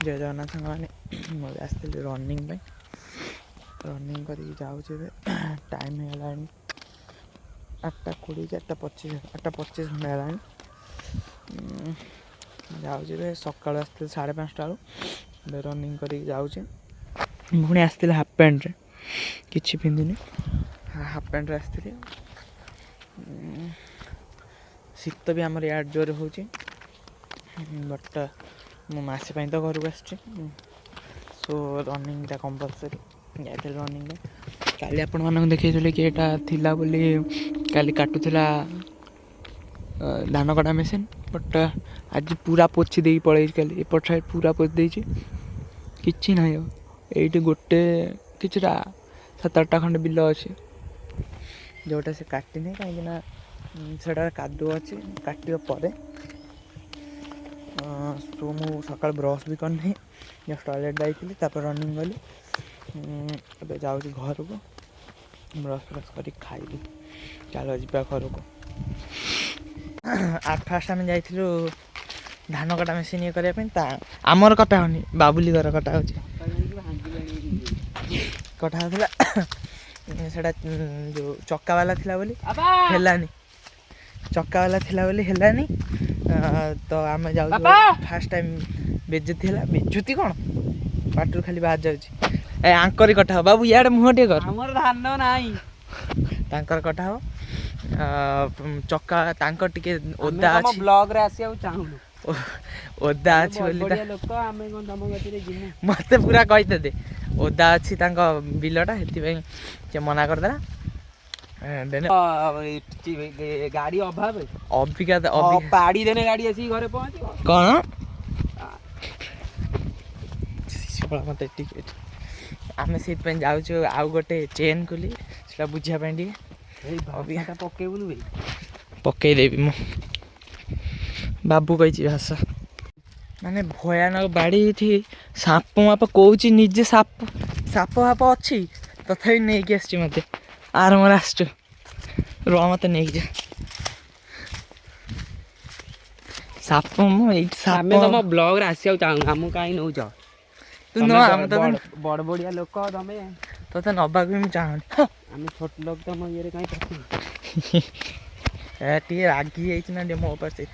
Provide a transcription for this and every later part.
जय जगन्नाथ साଙ୍ଗमाने मुझे आसती रनिंग रनिंग कर टाइम है 8:20 8:25 8:25 खंडे है जाऊे सकाल आसती 5:30 बेलू रनिंग कर पुणी आसती हाफ पैंट कि पिंधिनी हाफ पैंट आसती शीत भी आमर यार जोर हो बट मसे तो घर को आस सो रनिंग कंपलसरी जाते रनिंग काली आपण मानक देखी कि यहाँ थिला बोली काली काटुला धान कटा मेसीन बट आज पूरा पोछि दे पड़े काली एपट साइड पूरा पोछि देछि किछि ना ये गोटे किछटा 7-8 खंड बिल अच्छे जोटा से काटिनी कहीं से कादुଅ अच्छे काटिया पर सो मु सकाल ब्रश भी करनी जस्ट टॉयलेट जाइली रनिंग गली अब जाऊँ घर को ब्रश ब्रश कर खाइली चलो जा घर को आज फास्ट आम जाइलु धान कटा मेसीन ये करने आमर कटा होनी बाबुली घर कटा हो कटा होता जो चक्का वाला थिला बोली हेलानी चक्का वाला थिला बोली हेलानी तो आम जाऊ फास्ट टाइम बेजुती है बेजुती कौन पाटर खाली बाहर जाऊँगी आंकर कटा हो बाबू यार मुह टे कर धान नाई तांकर कटा हो चक्का तांकर टिके ओदा अछि ब्लॉग रे आसी चाहूनु ओदा अछि बोली लोक आमे कोन तम गतिरे जिमु मते पूरा कहिते दे ओदा अछि तांका बिलटा हेति पई के मना कर देला देने गाड़ी अभाव अबिका पाड़ी देने गाड़ी आसी घरे पहुंची कौन मत टिकेट आम से जाऊँ आउ गोटे चेन खोली से बुझापी पकेबुलु पकईदेवी मु बाबू कही भाषा माने भयानक बाड़ी थी साप माप कौच निजे साप साप फाप अच्छी तथापि नहीं कि आस मत आर मोर आस मत नहीं जा साप साप तुम ब्लॉग रे आसी चाहूँ आम कहीं नौ तू न आम तो बड़ बड़िया लोक तमे तो नबाक भी चाहूँ आम छोट लोक तुम ये कहीं पकड़ टे रागी ना मो पास से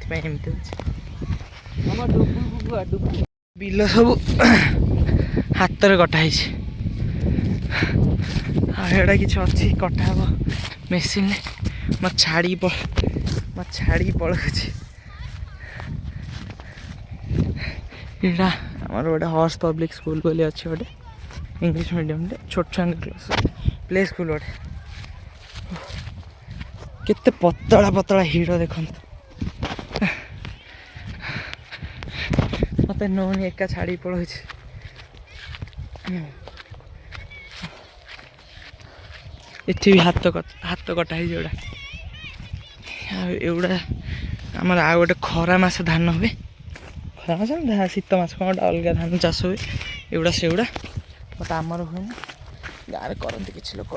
बिल सब हाथ में कटाई आड़ा कि अच्छी कटा हम मेसीन मत छाड़ी पड़े यहाँ आमर गोटे हॉर्स पब्लिक स्कूल बोली अच्छे गोटे इंग्लिश मीडियम छोट छुआ क्लास प्ले स्कूल गोटे केते पतला पतला हिड़ देखो मत नौनी एका छाड़ी पड़े इति भी हाथ कटा जोड़ा एगुड़ा आमर आ गोटे खरा मास धान हुए खरा मास शीत मास कौन गोटे अलग धान चाष हुए एगुड़ा से बट आमर हुए गाँव करते किसी लोग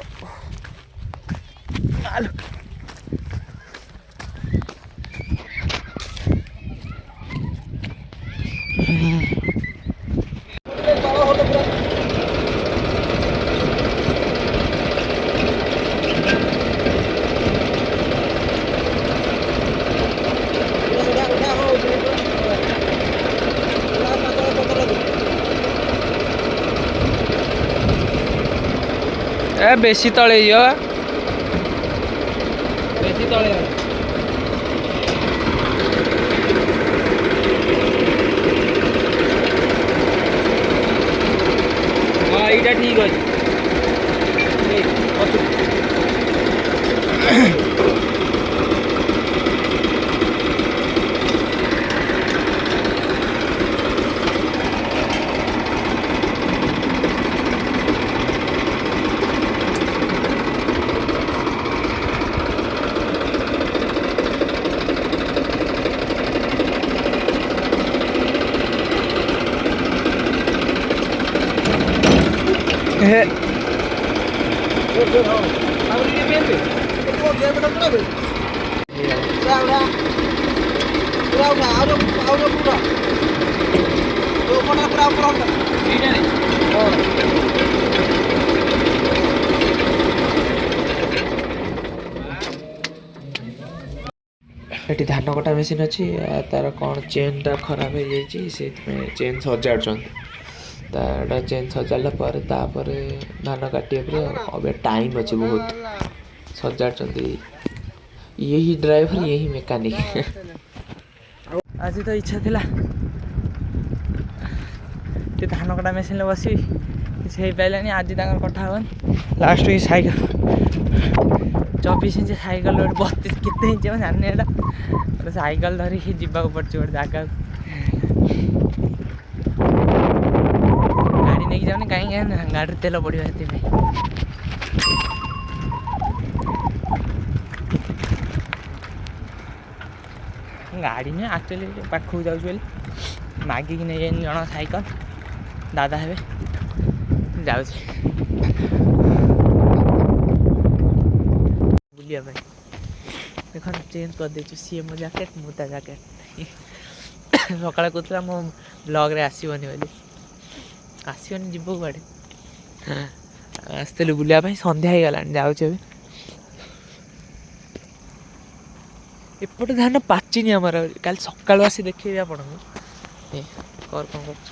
बेसी तले बेसी तले हाँ यहाँ ठीक अच्छे पूरा ଏଠି ଧାନ କଟା ମେସିନ୍ ଅଛି ତାର କ'ଣ ଚେନ୍ଟା ଖରାପ ହେଇଯାଇଛି ସେଇଥିପାଇଁ ଚେନ୍ ସଜାଡ଼ୁଛନ୍ତି ତାର ଚେନ୍ ସଜାଡ଼ିଲା ପରେ ତାପରେ ଧାନ କାଟିବା ପରେ ଏବେ ଟାଇମ୍ ଅଛି ବହୁତ ସଜାଡ଼ୁଛନ୍ତି ଇଏ ହିଁ ଡ୍ରାଇଭର ଇଏ ହିଁ ମେକାନିକ୍ ଆଜି ତ ଇଚ୍ଛା ଥିଲା ଟିକେ ଧାନ କଟା ମେସିନ୍ରେ ବସିବି କିଛି ହେଇପାରିଲାନି ଆଜି ତାଙ୍କର କଟା ହେବନି last week cycle 24 inch cycle ଗୋଟେ 32 କେତେ ଇଞ୍ଚ ମୁଁ ଜାଣିନି ଏଇଟା ଗୋଟେ ସାଇକେଲ ଧରିକି ଯିବାକୁ ପଡ଼ୁଛି ଗୋଟେ ଜାଗାକୁ ଗାଡ଼ି ନେଇକି ଯାଉନି କାହିଁକି ଗାଡ଼ିରେ ତେଲ ପଡ଼ିବ ସେଥିପାଇଁ ଗାଡ଼ି ନୁହେଁ ଆକ୍ଚୁଆଲି ପାଖକୁ ଯାଉଛି ବୋଲି ମାଗିକି ନେଇଯାଇନି ଜଣ ସାଇକେଲ ଦାଦା ହେବେ ଯାଉଛି ବୁଲିବା ପାଇଁ ଦେଖନ୍ତୁ ଚେଞ୍ଜ କରିଦେଇଛୁ ସିଏ ମୋ ଜ୍ୟାକେଟ୍ ମୁଁ ତା ଜ୍ୟାକେଟ୍ ସକାଳେ କହୁଥିଲା ମୋ ବ୍ଲଗ୍ରେ ଆସିବନି ବୋଲି ଆସିବନି ଯିବ କୁଆଡ଼େ ଆସିଥିଲୁ ବୁଲିବା ପାଇଁ ସନ୍ଧ୍ୟା ହେଇଗଲାଣି ଯାଉଛି ଏବେ ଏପଟେ ଧାନ ପାଚିନି ଆମର କାଲି ସକାଳୁ ଆସି ଦେଖେଇବି ଆପଣଙ୍କୁ କର କ'ଣ କରୁଛୁ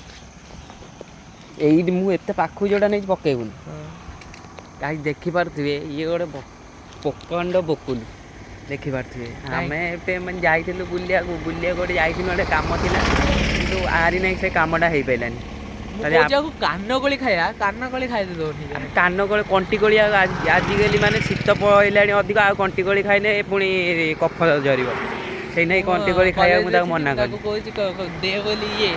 ଏଇଠି ମୁଁ ଏତେ ପାଖକୁ ଯୋଉଟା ନେଇଛି ପକେଇବୁନି କାହିଁ ଦେଖିପାରୁଥିବେ ଇଏ ଗୋଟେ ପୋକଣ୍ଡ ବକୁଲି ଦେଖିପାରୁଥିବେ ଆମେ ଏବେ ମାନେ ଯାଇଥିଲୁ ବୁଲିବାକୁ ଗୋଟେ ଯାଇଥିଲୁ ଗୋଟେ କାମ ଥିଲା କିନ୍ତୁ ଆରି ନାହିଁ ସେ କାମଟା ହେଇପାରିଲାନି କାନକୋଳି ଖାଇବା କାନକୋଳି ଖାଇଦେ ଦଉନି କାନକୋଳି କଣ୍ଟିକୋଳି ଆଜିକାଲି ମାନେ ଶୀତ ପଡ଼ିଲାଣି ଅଧିକ ଆଉ କଣ୍ଟିକୋଳି ଖାଇଲେ ପୁଣି କଫ ଝରିବ ସେଇ ନାଇଁ କଣ୍ଟିକୋଳି ଖାଇବାକୁ ମୁଁ ତାକୁ ମନା କଲି କହୁଛି ଦେ ବୋଲି ଇଏ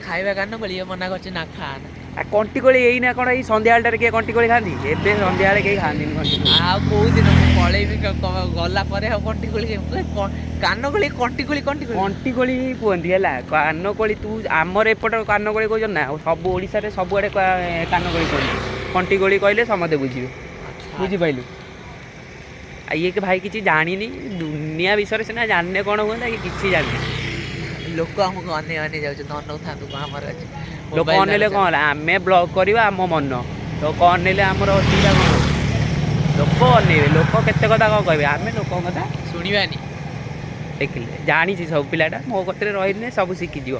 ଖାଇବା କାନକୋଳି ଇଏ ମନା କରୁଛି ନା ଖାଆନା କଣ୍ଟିକୋଳି ଏଇନା କ'ଣ ଏଇ ସନ୍ଧ୍ୟାବେଳଟାରେ କିଏ କଣ୍ଟିକୋଳି ଖାଆନ୍ତି ଏବେ ସନ୍ଧ୍ୟାବେଳେ କେହି ଖାଆନ୍ତିନି କଣ୍ଟିକୋଳି ଆଉ କୋଉଦିନ ମୁଁ ପଳେଇବି ଗଲା ପରେ ଆଉ କଣ୍ଟିକୋଳି କାନକୋଳି କଣ୍ଟିକୋଳି କଣ୍ଟିକୋଳି ହିଁ କୁହନ୍ତି ହେଲା କାନକୋଳି ତୁ ଆମର ଏପଟ କାନକୋଳି କହୁଛନ୍ତି ନା ସବୁ ଓଡ଼ିଶାରେ ସବୁଆଡ଼େ କାନକୋଳି କୁହନ୍ତି କଣ୍ଟିକୋଳି କହିଲେ ସମସ୍ତେ ବୁଝିବେ ବୁଝିପାରିଲୁ ଆଉ ଇଏ ଭାଇ କିଛି ଜାଣିନି ଦୁନିଆ ବିଷୟରେ ସିନା ଜାଣିନେ କ'ଣ ହୁଅନ୍ତା କି କିଛି ଜାଣିନି ଲୋକ ଆମକୁ ଅନେଇ ଅନେଇ ଯାଉଛନ୍ତି ଅନଉଥାନ୍ତୁ ଆମର ଅଛି ଲୋକ ଅନେଇଲେ କ'ଣ ହେଲା ଆମେ ବ୍ଲଗ୍ କରିବା ଆମ ମନ ଲୋକ ଅନେଇଲେ ଆମର ଅସୁବିଧା କ'ଣ ଲୋକ ଅନେଇବେ ଲୋକ କେତେ କଥା କ'ଣ କହିବେ ଆମେ ଲୋକଙ୍କ କଥା ଶୁଣିବାନି ଦେଖିଲେ ଜାଣିଛି ସବୁ ପିଲାଟା ମୋ କତିରେ ରହିଲେ ସବୁ ଶିଖିଯିବ